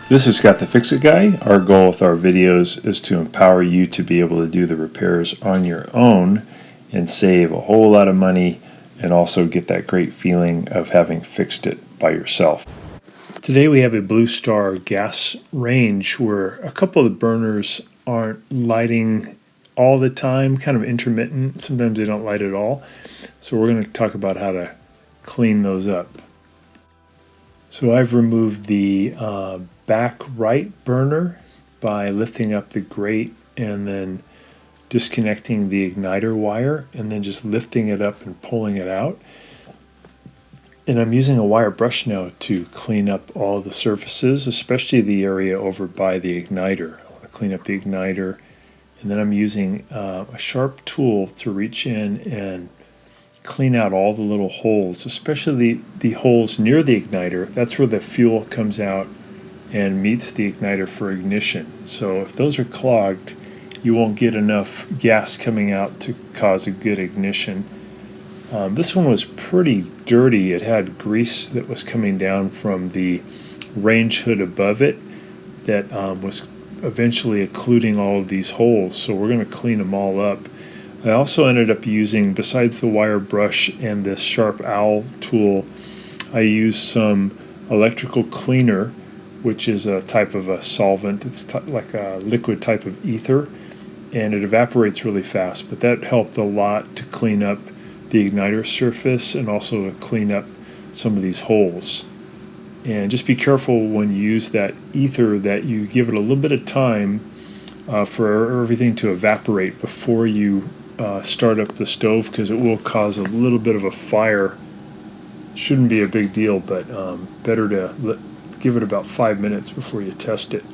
This is Scott the Fix-It Guy. Our goal with our videos is to empower you to be able to do the repairs on your own and save a whole lot of money and also get that great feeling of having fixed it by yourself. Today we have a Blue Star gas range where a couple of the burners aren't lighting all the time, kind of intermittent. Sometimes they don't light at all. So we're going to talk about how to clean those up. So I've removed the back right burner by lifting up the grate and then disconnecting the igniter wire and then just lifting it up and pulling it out. And I'm using a wire brush now to clean up all the surfaces, especially the area over by the igniter. I want to clean up the igniter, and then I'm using a sharp tool to reach in and clean out all the little holes, especially the holes near the igniter. That's where the fuel comes out and meets the igniter for ignition. So if those are clogged, you won't get enough gas coming out to cause a good ignition. This one was pretty dirty. It had grease that was coming down from the range hood above it that was eventually occluding all of these holes. So we're going to clean them all up. I also ended up using, besides the wire brush and this sharp owl tool, I used some electrical cleaner, which is a type of a solvent. It's like a liquid type of ether, and it evaporates really fast, but that helped a lot to clean up the igniter surface and also to clean up some of these holes. And just be careful when you use that ether that you give it a little bit of time for everything to evaporate before you start up the stove, because it will cause a little bit of a fire. Shouldn't be a big deal, but better to give it about 5 minutes before you test it.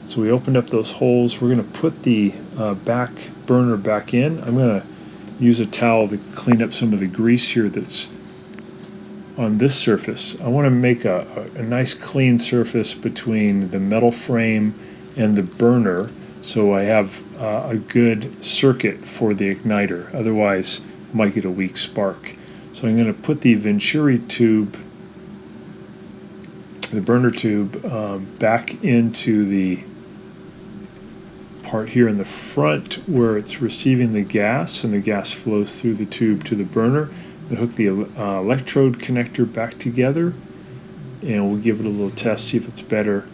So we opened up those holes. We're going to put the back burner back in. I'm going to use a towel to clean up some of the grease here that's on this surface. I want to make a nice clean surface between the metal frame and the burner, so I have a good circuit for the igniter. Otherwise, I might get a weak spark. So I'm going to put the Venturi tube, the burner tube, back into the part here in the front where it's receiving the gas, and the gas flows through the tube to the burner. And hook the electrode connector back together, and we'll give it a little test, see if it's better.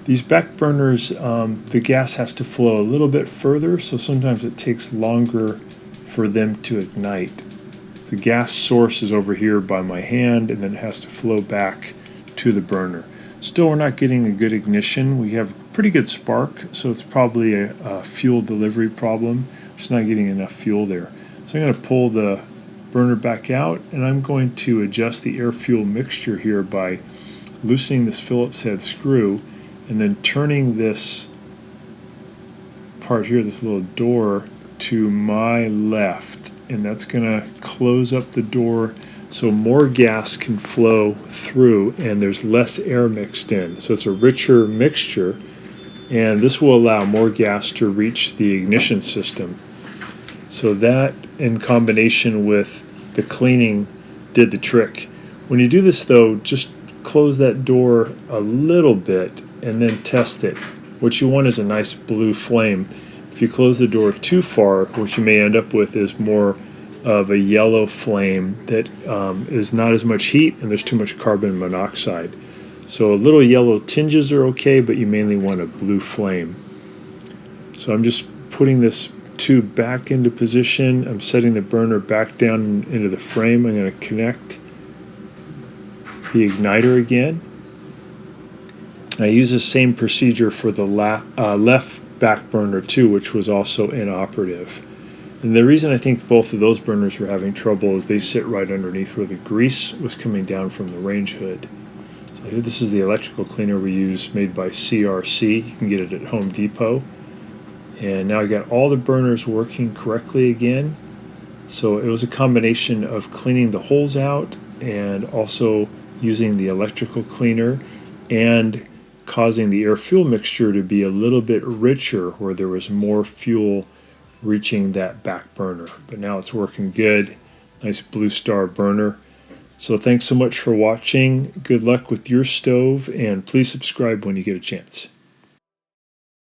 These back burners, the gas has to flow a little bit further, so sometimes it takes longer for them to ignite. The gas source is over here by my hand, and then it has to flow back to the burner. Still, we're not getting a good ignition. We have pretty good spark, so it's probably a fuel delivery problem. Just not getting enough fuel there. So I'm going to pull the burner back out, and I'm going to adjust the air-fuel mixture here by loosening this Phillips head screw and then turning this part here, this little door, to my left, and that's going to close up the door so more gas can flow through and there's less air mixed in. So it's a richer mixture, and this will allow more gas to reach the ignition system. So that, in combination with the cleaning, did the trick. When you do this though, just close that door a little bit and then test it. What you want is a nice blue flame. If you close the door too far, what you may end up with is more of a yellow flame that is not as much heat, and there's too much carbon monoxide. So a little yellow tinges are okay, but you mainly want a blue flame. So I'm just putting this tube back into position. I'm setting the burner back down into the frame. I'm going to connect the igniter again. I use the same procedure for the left back burner too, which was also inoperative. And the reason I think both of those burners were having trouble is they sit right underneath where the grease was coming down from the range hood. So here, this is the electrical cleaner we use, made by CRC. You can get it at Home Depot. And now I got all the burners working correctly again. So it was a combination of cleaning the holes out and also using the electrical cleaner and causing the air-fuel mixture to be a little bit richer where there was more fuel reaching that back burner. But now it's working good. Nice Blue Star burner. So thanks so much for watching. Good luck with your stove, and please subscribe when you get a chance.